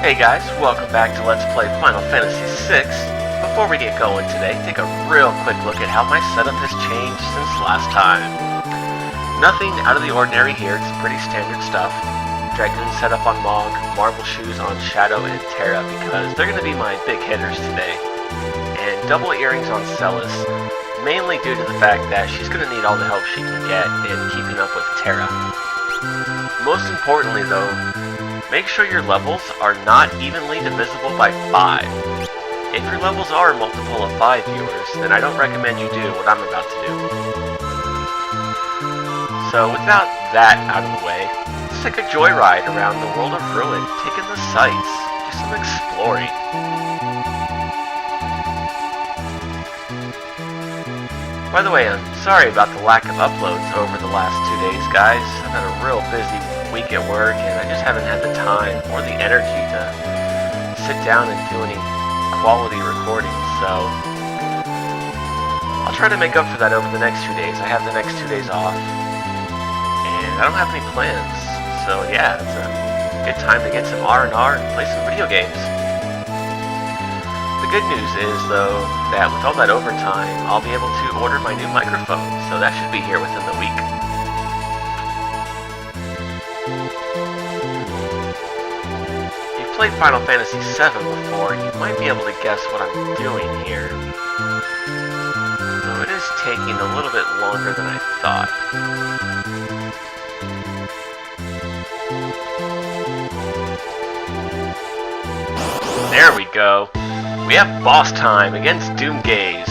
Hey guys, welcome back to Let's Play Final Fantasy VI. Before we get going today, take a real quick look at how my setup has changed since last time. Nothing out of the ordinary here, it's pretty standard stuff. Dragoon setup on Mog, Marble Shoes on Shadow and Terra because they're going to be my big hitters today. And double earrings on Celis, mainly due to the fact that she's going to need all the help she can get in keeping up with Terra. Most importantly though, make sure your levels are not evenly divisible by 5. If your levels are a multiple of 5 viewers, then I don't recommend you do what I'm about to do. So without that out of the way, let's take a joyride around the world of Ruin, taking the sights, do some exploring. By the way, I'm sorry about the lack of uploads over the last 2 days, guys. I've had a real busy week at work, and I just haven't had the time or the energy to sit down and do any quality recording, so I'll try to make up for that over the next 2 days. I have the next 2 days off, and I don't have any plans, so yeah, it's a good time to get some R&R and play some video games. The good news is, though, that with all that overtime, I'll be able to order my new microphone, so that should be here within the week. Played Final Fantasy VII before, you might be able to guess what I'm doing here. Though it is taking a little bit longer than I thought. There we go. We have boss time against Doomgaze.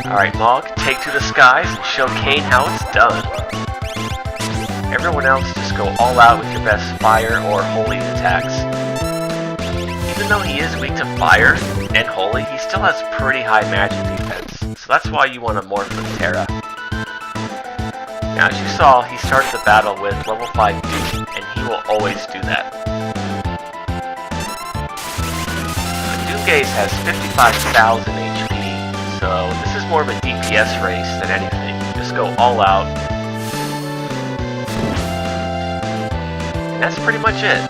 Alright, Mog, take to the skies and show Kane how it's done. Everyone else just go all out with your best fire or holy attacks. Even though he is weak to fire and holy, he still has pretty high magic defense, so that's why you want to morph with Terra. Now as you saw, he started the battle with level 5 Doom, and he will always do that. Doomgaze has 55,000 HP, so this is more of a DPS race than anything. Just go all out. That's pretty much it.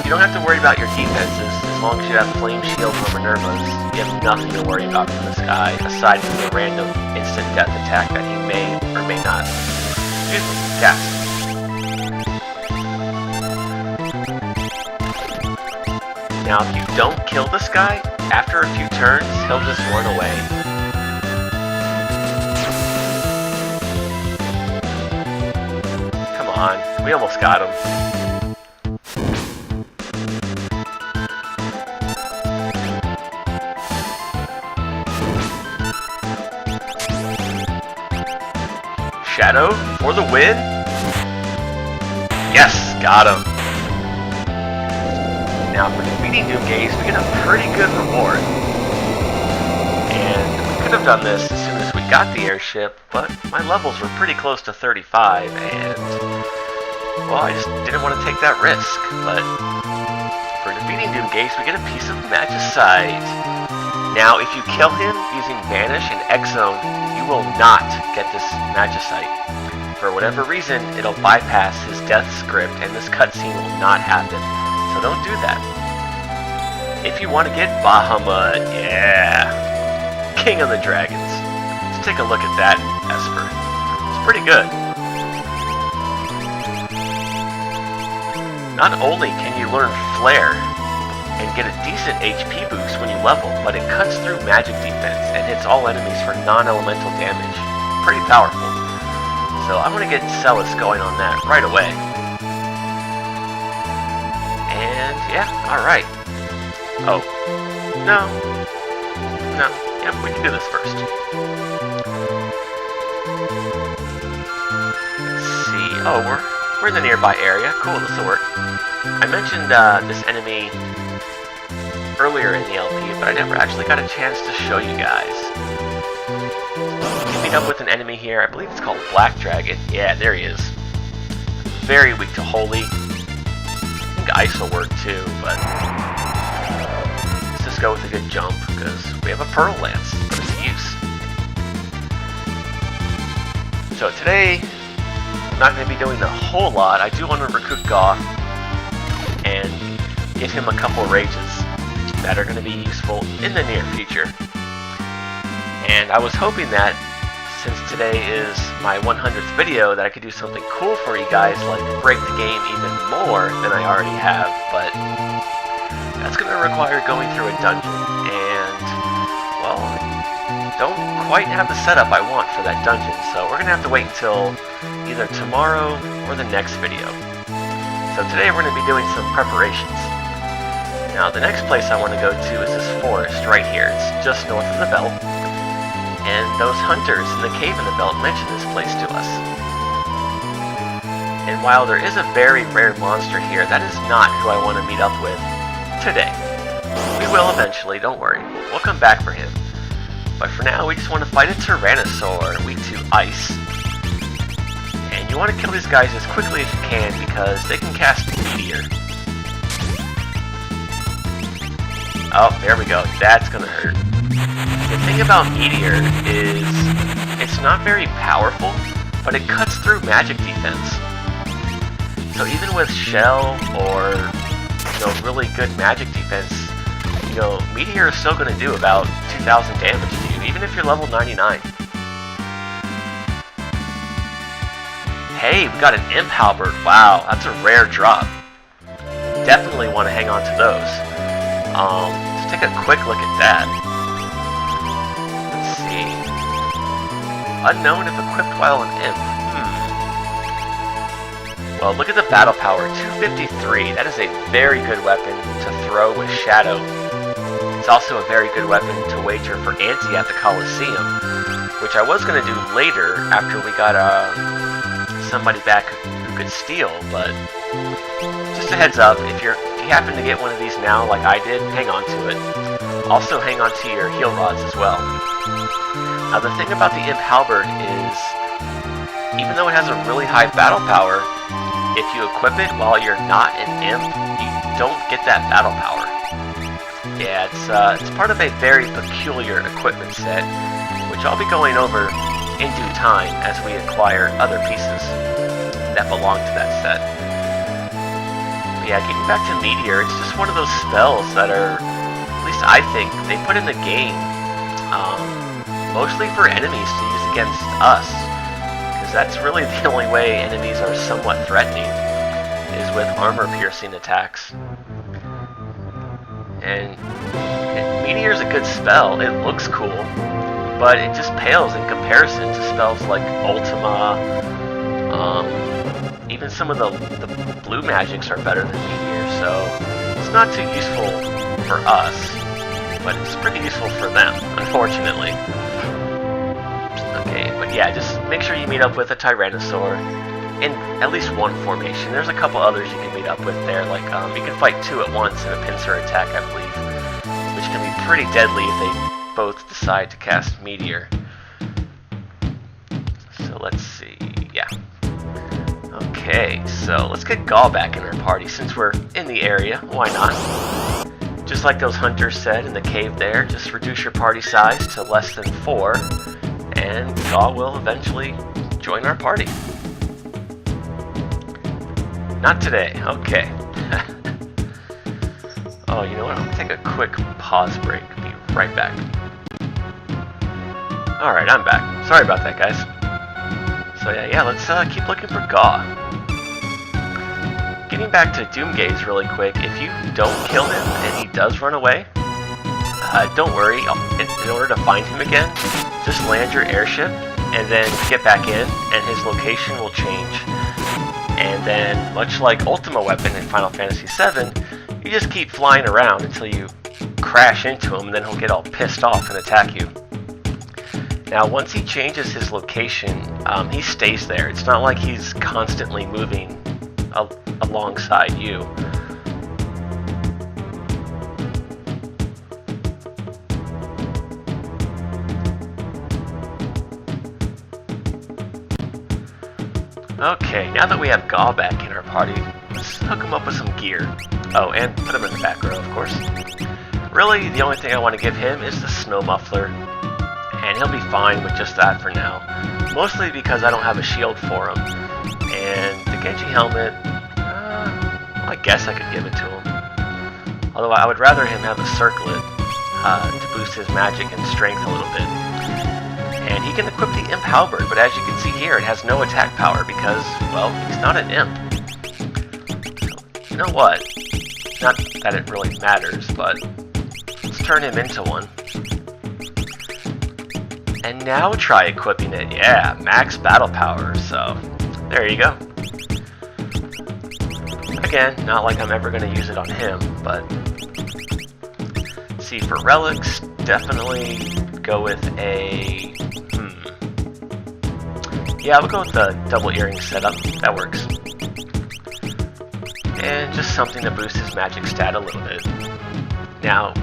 You don't have to worry about your defenses. As long as you have Flame Shield or Minervas, you have nothing to worry about from this guy, aside from the random instant death attack that he may or may not. Excuse me, cast. Now, if you don't kill this guy, after a few turns, he'll just run away. Come on, we almost got him. Shadow for the win? Yes, got him. Now for defeating Doomgaze, we get a pretty good reward. And we could have done this as soon as we got the airship, but my levels were pretty close to 35, and well, I just didn't want to take that risk. But for defeating Doomgaze, we get a piece of Magicite. Now, if you kill him using Vanish and X-Zone, you will not get this Magicite. For whatever reason, it'll bypass his death script, and this cutscene will not happen. So don't do that. If you want to get Behemoth, yeah, King of the Dragons. Let's take a look at that Esper. It's pretty good. Not only can you learn Flare and get a decent HP boost when you level, but it cuts through magic defense and hits all enemies for non-elemental damage. Pretty powerful. So I'm going to get Celis going on that right away. And yeah, alright. Oh. No. Yeah, we can do this first. Let's see. Oh, we're in the nearby area. Cool, this will work. I mentioned this enemy earlier in the LP, but I never actually got a chance to show you guys. You meet up with an enemy here, I believe it's called Black Dragon. Yeah, there he is. Very weak to Holy. I think Ice will work too, but let's just go with a good jump, because we have a Pearl Lance. Put it to use. So today, I'm not going to be doing a whole lot. I do want to recruit Goth and give him a couple rages that are going to be useful in the near future. And I was hoping that since today is my 100th video that I could do something cool for you guys, like break the game even more than I already have, but that's going to require going through a dungeon, and, well, don't quite have the setup I want for that dungeon, so we're going to have to wait until either tomorrow or the next video. So today we're going to be doing some preparations. Now the next place I want to go to is this forest right here. It's just north of the belt, and those hunters in the cave in the belt mentioned this place to us. And while there is a very rare monster here, that is not who I want to meet up with today. We will eventually, don't worry. We'll come back for him. But for now, we just want to fight a Tyrannosaur, weak to ice. And you want to kill these guys as quickly as you can because they can cast Meteor. Oh, there we go. That's gonna hurt. The thing about Meteor is it's not very powerful, but it cuts through magic defense. So even with Shell or really good magic defense, Meteor is still going to do about 2,000 damage to you, even if you're level 99. Hey, we got an Imp Halberd. Wow, that's a rare drop. Definitely want to hang on to those. Let's take a quick look at that. Let's see. Unknown if equipped while an Imp. Well, look at the battle power, 253. That is a very good weapon to throw with Shadow. It's also a very good weapon to wager for Ante at the Coliseum, which I was going to do later after we got somebody back who could steal, but just a heads up, if you happen to get one of these now like I did, hang on to it. Also hang on to your heal rods as well. Now the thing about the Imp Halberd is, even though it has a really high battle power, if you equip it while you're not an Imp, you don't get that battle power. Yeah, it's part of a very peculiar equipment set, which I'll be going over in due time as we acquire other pieces that belong to that set. But yeah, getting back to Meteor, it's just one of those spells that are, at least I think, they put in the game mostly for enemies to use against us. That's really the only way enemies are somewhat threatening, is with armor-piercing attacks. And Meteor's a good spell. It looks cool, but it just pales in comparison to spells like Ultima. Even some of the blue magics are better than Meteor, so it's not too useful for us, but it's pretty useful for them, unfortunately. Okay, but yeah, just make sure you meet up with a Tyrannosaur in at least one formation. There's a couple others you can meet up with there, like you can fight two at once in a pincer attack, I believe, which can be pretty deadly if they both decide to cast Meteor. So let's see, yeah. Okay, so let's get Gaul back in our party since we're in the area. Why not? Just like those hunters said in the cave there, just reduce your party size to less than 4. And Gaul will eventually join our party. Not today, okay. Oh, you know what? I'm gonna take a quick pause break. Be right back. Alright, I'm back. Sorry about that, guys. So yeah, let's keep looking for Gaul. Getting back to Doomgaze really quick, if you don't kill him and he does run away, don't worry, in order to find him again, just land your airship and then get back in and his location will change. And then, much like Ultima Weapon in Final Fantasy VII, you just keep flying around until you crash into him and then he'll get all pissed off and attack you. Now once he changes his location, he stays there. It's not like he's constantly moving alongside you. Okay, now that we have Gaul back in our party, let's hook him up with some gear. Oh, and put him in the back row, of course. Really, the only thing I want to give him is the snow muffler, and he'll be fine with just that for now. Mostly because I don't have a shield for him. And the Genji helmet, I guess I could give it to him. Although I would rather him have a Circlet to boost his magic and strength a little bit. And he can equip the Imp Halberd, but as you can see here, it has no attack power because, well, he's not an Imp. So, you know what? Not that it really matters, but let's turn him into one. And now try equipping it. Yeah, max battle power, so there you go. Again, not like I'm ever going to use it on him, but see, for relics, definitely go with a... Yeah, we'll go with the double earring setup. That works. And just something to boost his magic stat a little bit. Now,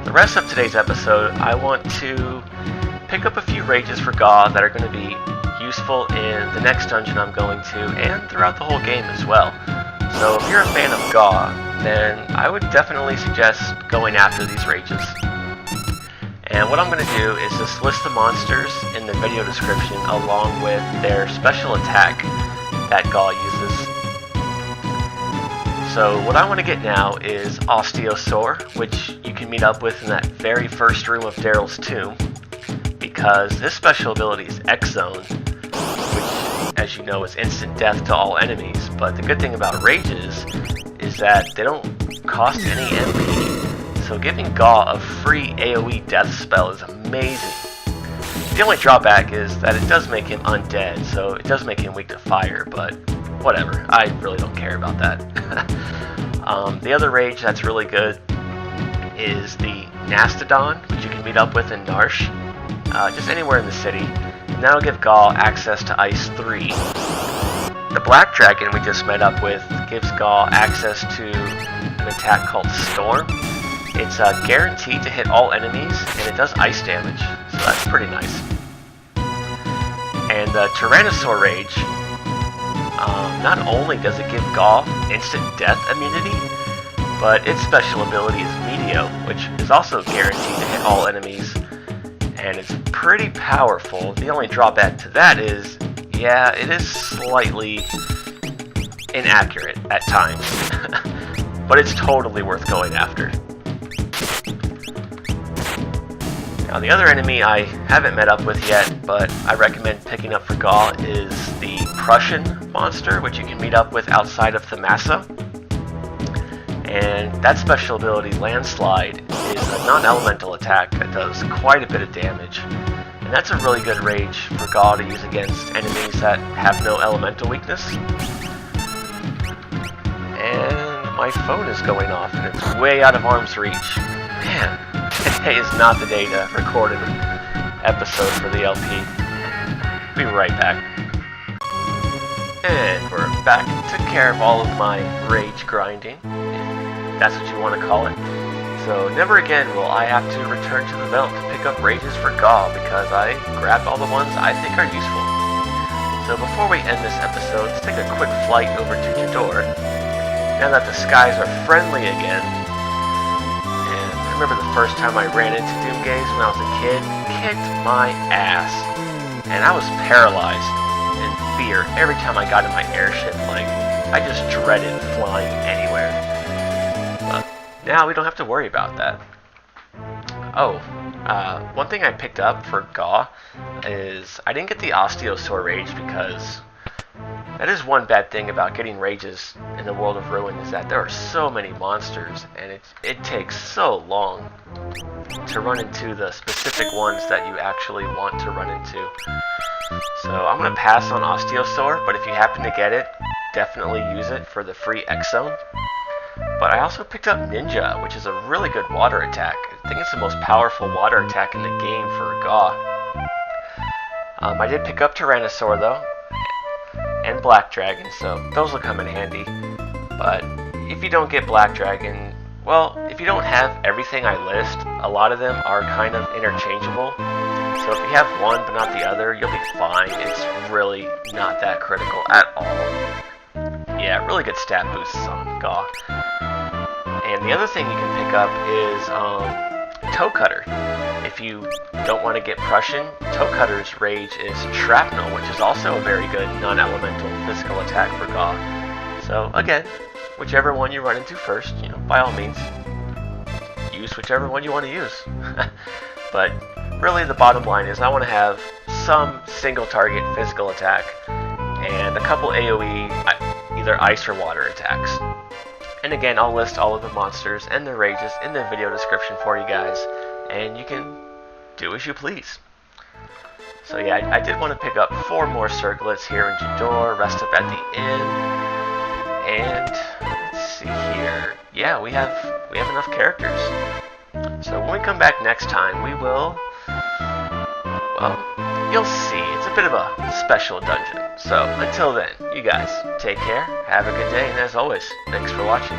the rest of today's episode, I want to pick up a few rages for Gaw that are going to be useful in the next dungeon I'm going to, and throughout the whole game as well. So if you're a fan of Gaw, then I would definitely suggest going after these rages. And what I'm going to do is just list the monsters in the video description along with their special attack that Gaw uses. So what I want to get now is Osteosaur, which you can meet up with in that very first room of Daryl's tomb, because this special ability is X-Zone, which, as you know, is instant death to all enemies. But the good thing about rages is that they don't cost any MP. So giving Gaw a free AoE death spell is amazing. The only drawback is that it does make him undead, so it does make him weak to fire, but whatever, I really don't care about that. The other rage that's really good is the Nastidon, which you can meet up with in Narsh, just anywhere in the city, and that'll give Gaw access to Ice 3. The Black Dragon we just met up with gives Gaw access to an attack called Storm. It's guaranteed to hit all enemies, and it does ice damage, so that's pretty nice. And the Tyrannosaur Rage, not only does it give Gaw instant death immunity, but its special ability is Meteo, which is also guaranteed to hit all enemies, and it's pretty powerful. The only drawback to that is, yeah, it is slightly inaccurate at times, but it's totally worth going after. Now, the other enemy I haven't met up with yet, but I recommend picking up for Gaw is the Prussian monster, which you can meet up with outside of Thamasa. And that special ability, Landslide, is a non-elemental attack that does quite a bit of damage. And that's a really good rage for Gaw to use against enemies that have no elemental weakness. And my phone is going off, and it's way out of arm's reach. Man. Today is not the day to record an episode for the LP. Be right back. And we're back. Took care of all of my rage grinding, if that's what you want to call it. So never again will I have to return to the belt to pick up rages for Gaw, because I grabbed all the ones I think are useful. So before we end this episode, let's take a quick flight over to Jador. Now that the skies are friendly again, I remember the first time I ran into Doomgaze when I was a kid, kicked my ass. And I was paralyzed in fear every time I got in my airship. Like, I just dreaded flying anywhere. But now we don't have to worry about that. Oh, one thing I picked up for Gaw is I didn't get the Osteosaur Rage because that is one bad thing about getting rages in the World of Ruin, is that there are so many monsters, and it takes so long to run into the specific ones that you actually want to run into. So I'm going to pass on Osteosaur, but if you happen to get it, definitely use it for the free X-Zone. But I also picked up Ninja, which is a really good water attack. I think it's the most powerful water attack in the game for Gaw. I did pick up Tyrannosaur though, and Black Dragon, so those will come in handy. But if you don't get Black Dragon, well, if you don't have everything I list, a lot of them are kind of interchangeable. So if you have one but not the other, you'll be fine. It's really not that critical at all. Yeah, really good stat boosts on Gaw. And the other thing you can pick up is Toe Cutter. If you don't want to get Prussian, Toe Cutter's rage is Shrapnel, which is also a very good non-elemental physical attack for Gaw. So again, whichever one you run into first, by all means, use whichever one you want to use. But really the bottom line is I want to have some single target physical attack and a couple AoE either ice or water attacks. And again, I'll list all of the monsters and their rages in the video description for you guys, and you can do as you please. So yeah, I did want to pick up 4 more circlets here in Jador, rest up at the inn, and let's see here. Yeah, we have enough characters. So when we come back next time, we will, well, you'll see. It's a bit of a special dungeon. So until then, you guys take care, have a good day, and as always, thanks for watching.